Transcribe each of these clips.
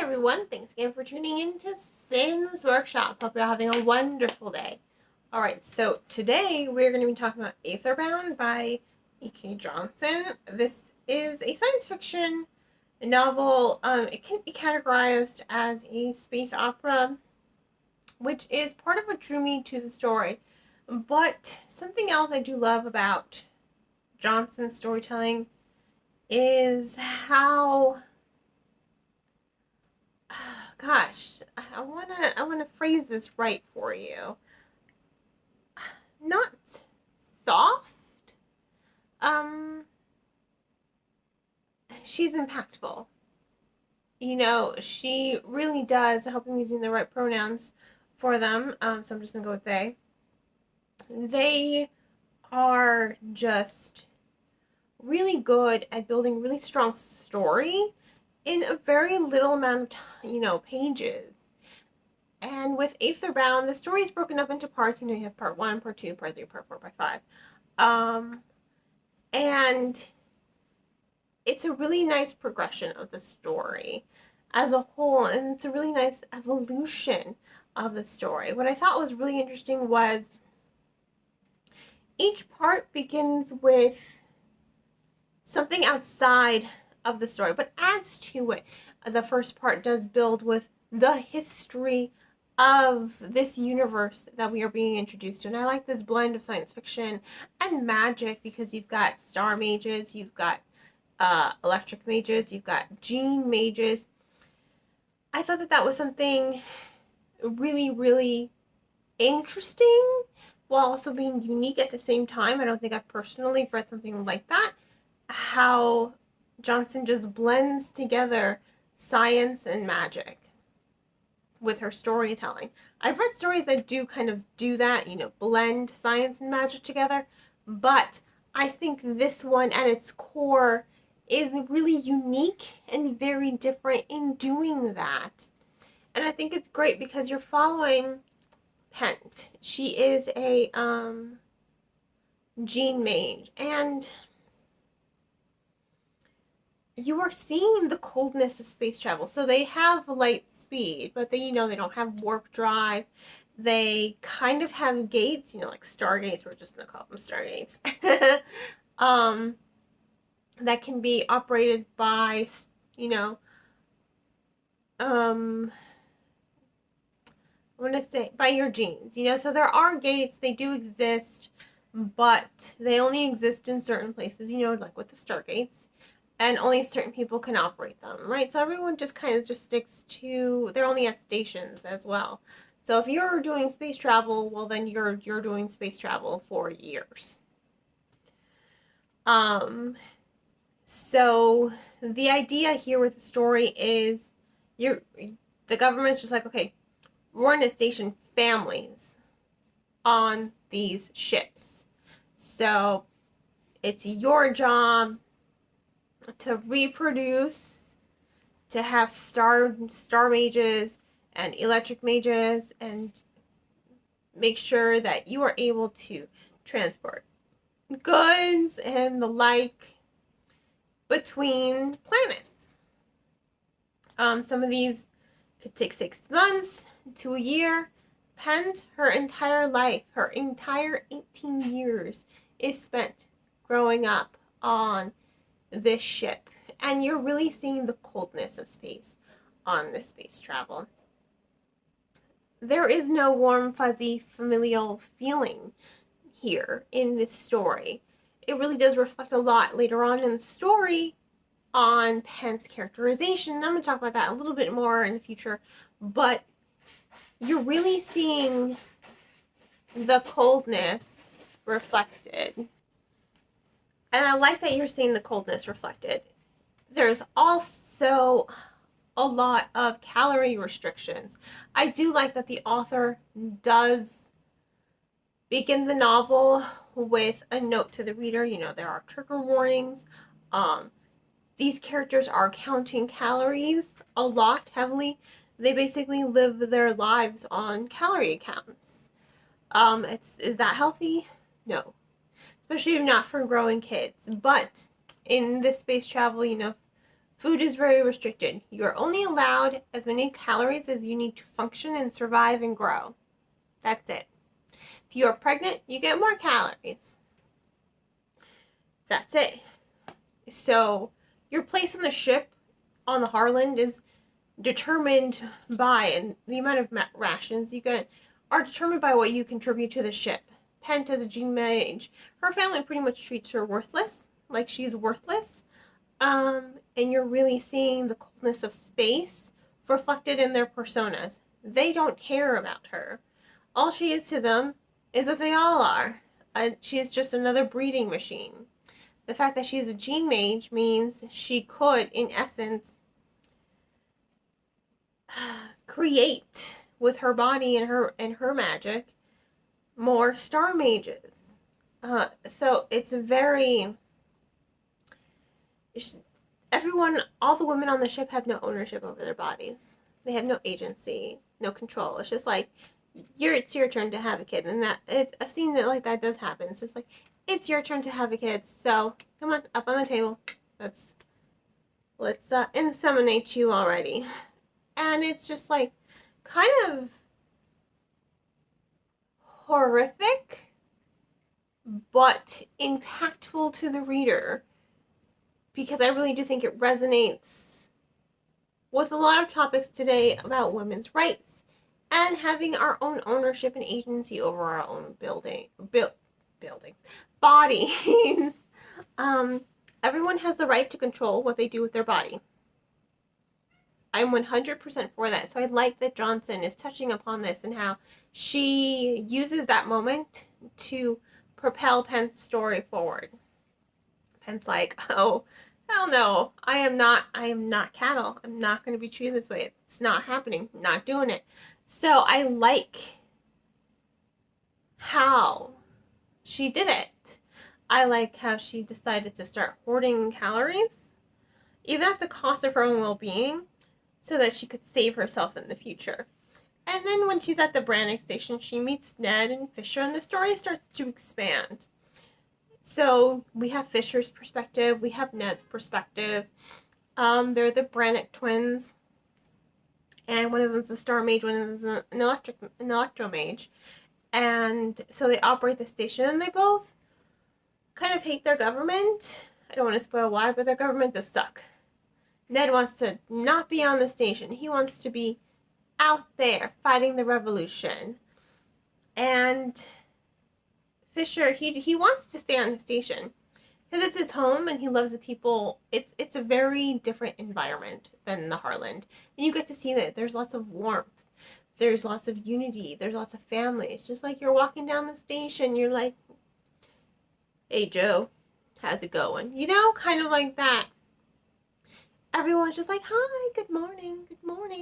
everyone. Thanks again for tuning in to Sam's Workshop. Hope you're having a wonderful day. Alright, so today we're going to be talking about Aetherbound by E.k Johnson. This is a science fiction novel. It can be categorized as a space opera, which is part of what drew me to the story. But something else I do love about Johnson's storytelling is how... Gosh, I wanna phrase this right for you. Not soft. She's impactful. You know, she really does. I hope I'm using the right pronouns for them. So I'm just gonna go with they. They are just really good at building really strong story in a very little amount of pages. And with Aetherbound, the story is broken up into parts. You have part 1, part 2, part 3, part 4, part 5. And it's a really nice progression of the story as a whole, and it's a really nice evolution of the story. What I thought was really interesting was each part begins with something outside of the story, but adds to it. The first part does build with the history of this universe that we are being introduced to, and I like this blend of science fiction and magic because you've got star mages, you've got electric mages, you've got gene mages. I thought that was something really, really interesting while also being unique at the same time. I don't think I've personally read something like that. How Johnson just blends together science and magic with her storytelling. I've read stories that do kind of do that, blend science and magic together, but I think this one at its core is really unique and very different in doing that. And I think it's great because you're following Pent. She is a gene mage, and you are seeing the coldness of space travel. So they have light speed, but they don't have warp drive. They kind of have gates, like stargates. We're just gonna call them stargates. That can be operated by, I want to say by your genes. So there are gates. They do exist, but they only exist in certain places. Like with the stargates. And only certain people can operate them, right? So everyone just kind of sticks to, they're only at stations as well. So if you're doing space travel, well then you're doing space travel for years. So the idea here with the story is the government's just like, okay, we're going to station families on these ships. So it's your job to reproduce, to have star mages and electric mages, and make sure that you are able to transport goods and the like between planets. Some of these could take 6 months to a year. Pent, her entire life, her entire 18 years is spent growing up on this ship, and you're really seeing the coldness of space on this space travel. There is no warm, fuzzy, familial feeling here in this story. It really does reflect a lot later on in the story on Pent's characterization. I'm going to talk about that a little bit more in the future, but you're really seeing the coldness reflected. And I like that you're seeing the coldness reflected. There's also a lot of calorie restrictions. I do like that the author does begin the novel with a note to the reader. There are trigger warnings. These characters are counting calories a lot heavily. They basically live their lives on calorie accounts. Is that healthy? No. Especially not for growing kids. But in this space travel, Food is very restricted. You are only allowed as many calories as you need to function and survive and grow. That's it. If you are pregnant, you get more calories. That's it. So your place on the ship on the Harland is determined by, and the amount of rations you get are determined by what you contribute to the ship. Pent as a gene mage, her family pretty much treats her worthless, like she's worthless. And you're really seeing the coldness of space reflected in their personas. They don't care about her. All she is to them is what they all are. She's just another breeding machine. The fact that she is a gene mage means she could, in essence, create with her body and her magic more star mages. So it's very, everyone, all the women on the ship have no ownership over their bodies. They have no agency, no control. It's just like, it's your turn to have a kid, and a scene like that does happen. It's just like, it's your turn to have a kid, so come on, up on the table. Let's inseminate you already. And it's just like kind of horrific, but impactful to the reader, because I really do think it resonates with a lot of topics today about women's rights and having our own ownership and agency over our own buildings, bodies. Everyone has the right to control what they do with their body. I'm 100% for that. So I like that Johnson is touching upon this and how she uses that moment to propel Penn's story forward. Penn's like, oh, hell no, I am not cattle. I'm not going to be treated this way. It's not happening. I'm not doing it. So I like how she did it. I like how she decided to start hoarding calories, even at the cost of her own well-being, so that she could save herself in the future. And then when she's at the Brannock station, she meets Ned and Fisher, and the story starts to expand. So we have Fisher's perspective, we have Ned's perspective. They're the Brannock twins, and one of them's a star mage, one of them's an electro mage. And so they operate the station, and they both kind of hate their government. I don't want to spoil why, but their government does suck. Ned wants to not be on the station. He wants to be out there fighting the revolution. And Fisher, he wants to stay on the station because it's his home and he loves the people. It's a very different environment than the Harland. And you get to see that there's lots of warmth. There's lots of unity. There's lots of family. It's just like you're walking down the station. You're like, hey, Joe, how's it going? You know, kind of like that. Everyone's just like, hi, good morning,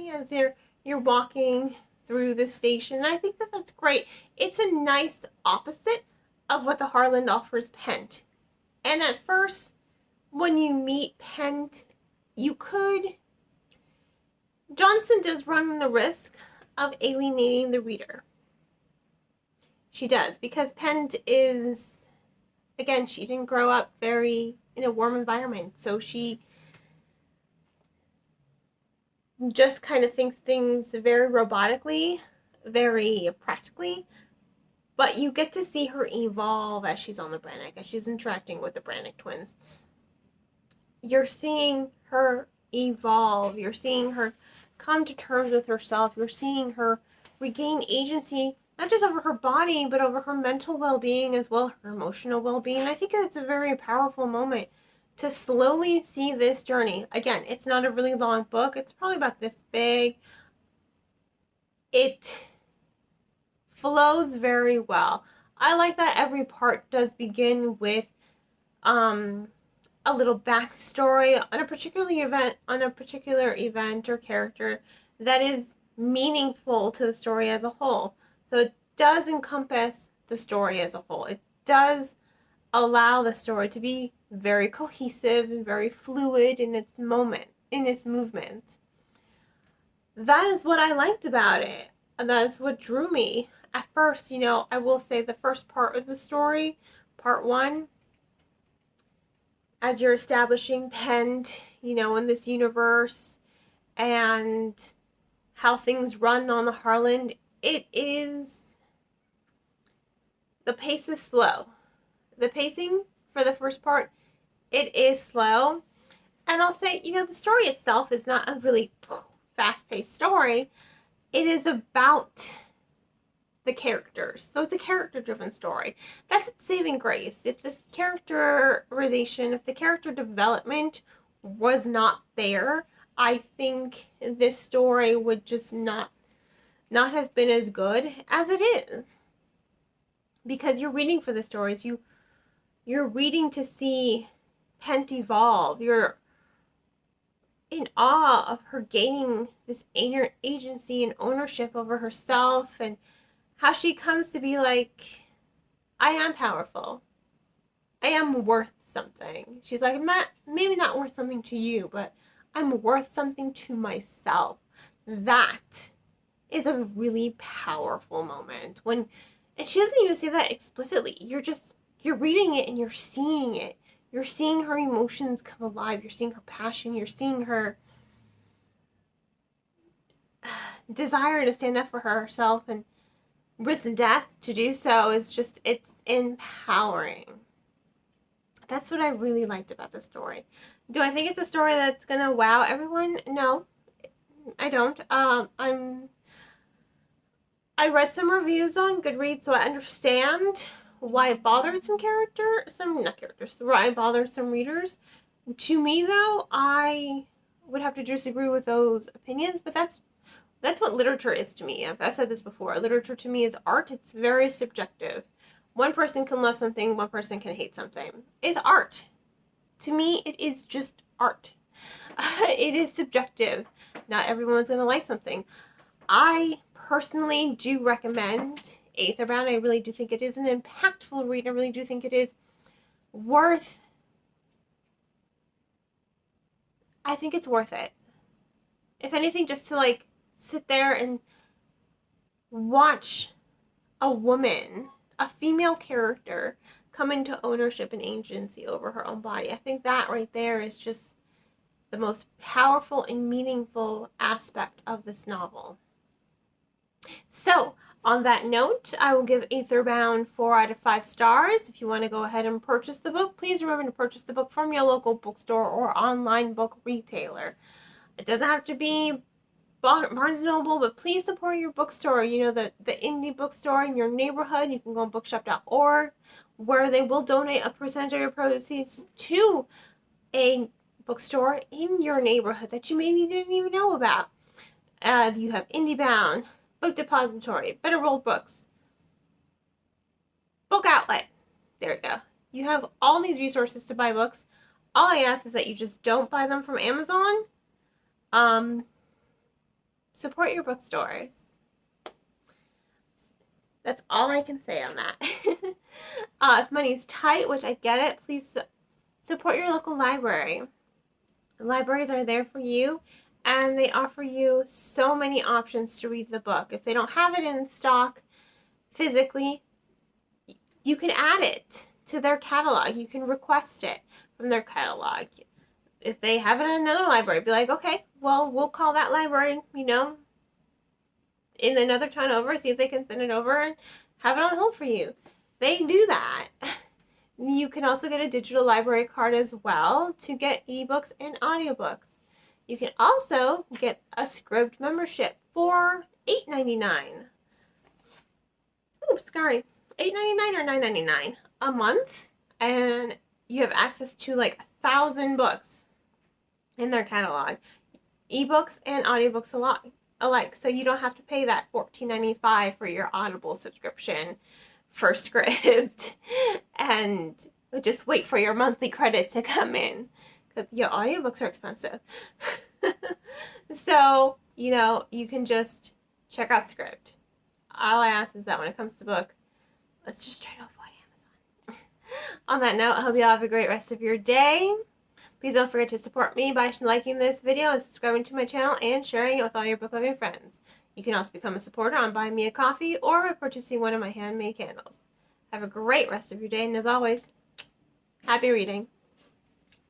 as you're walking through the station. And I think that that's great. It's a nice opposite of what the Harland offers Pent. And at first, when you meet Pent, Johnson does run the risk of alienating the reader. She does, because Pent is, again, she didn't grow up in a warm environment, so she just kind of thinks things very robotically, very practically, but you get to see her evolve as she's on the Brannock, as she's interacting with the Brannock twins. You're seeing her evolve, you're seeing her come to terms with herself, you're seeing her regain agency, not just over her body, but over her mental well-being as well, her emotional well-being. I think it's a very powerful moment to slowly see this journey. Again, it's not a really long book. It's probably about this big. It flows very well. I like that every part does begin with a little backstory on a particular event or character that is meaningful to the story as a whole. So it does encompass the story as a whole. It does allow the story to be very cohesive and very fluid in its movement. That is what I liked about it. And that is what drew me. At first, I will say the first part of the story, part one, as you're establishing Pend, you know, in this universe, and how things run on the Harland, the pace is slow. The pacing for the first part, it is slow. And I'll say, you know, the story itself is not a really fast-paced story. It is about the characters. So it's a character-driven story. That's its saving grace. If this characterization, if the character development was not there, I think this story would just not have been as good as it is. Because you're reading for the stories. You're reading to see Pent evolve. You're in awe of her gaining this agency and ownership over herself, and how she comes to be like, I am powerful. I am worth something. She's like, maybe not worth something to you, but I'm worth something to myself. That is a really powerful moment. And she doesn't even say that explicitly. You're reading it and you're seeing it. You're seeing her emotions come alive. You're seeing her passion. You're seeing her desire to stand up for herself and risk death to do so. It's empowering. That's what I really liked about the story. Do I think it's a story that's gonna wow everyone? No, I don't. I read some reviews on Goodreads, so I understand why it bothered why it bothered some readers. To me, though, I would have to disagree with those opinions, but that's what literature is to me. I've said this before. Literature to me is art. It's very subjective. One person can love something, one person can hate something. It's art. To me, it is just art. It is subjective. Not everyone's going to like something. I personally do recommend Aetherbound. I really do think it is an impactful read. I really do think it is worth... I think it's worth it. If anything, just to like sit there and watch a woman, a female character, come into ownership and agency over her own body. I think that right there is just the most powerful and meaningful aspect of this novel. So, on that note, I will give Aetherbound 4 out of 5 stars. If you want to go ahead and purchase the book, please remember to purchase the book from your local bookstore or online book retailer. It doesn't have to be Barnes & Noble, but please support your bookstore. You know, the indie bookstore in your neighborhood. You can go on bookshop.org, where they will donate a percentage of your proceeds to a bookstore in your neighborhood that you maybe didn't even know about. You have IndieBound, Book Depository, Better World Books, Book Outlet. There we go. You have all these resources to buy books. All I ask is that you just don't buy them from Amazon. Support your bookstores. That's all I can say on that. If money's tight, which I get it, please support your local library. Libraries are there for you, and they offer you so many options to read the book. If they don't have it in stock physically, you can add it to their catalog. You can request it from their catalog. If they have it in another library, be like, okay, well, we'll call that library, you know, in another town over, see if they can send it over and have it on hold for you. They do that. You can also get a digital library card as well to get ebooks and audiobooks. You can also get a Scribd membership for $8.99. Oops, sorry. $8.99 or $9.99 a month, and you have access to like 1,000 books in their catalog, ebooks and audiobooks alike. So you don't have to pay that $14.95 for your Audible subscription for Scribd and just wait for your monthly credit to come in, because your audiobooks are expensive. So, you know, you can just check out Scribd. All I ask is that when it comes to book, let's just try to avoid Amazon. On that note, I hope you all have a great rest of your day. Please don't forget to support me by liking this video and subscribing to my channel and sharing it with all your book-loving friends. You can also become a supporter on buying me a coffee or by purchasing one of my handmade candles. Have a great rest of your day, and as always, happy reading.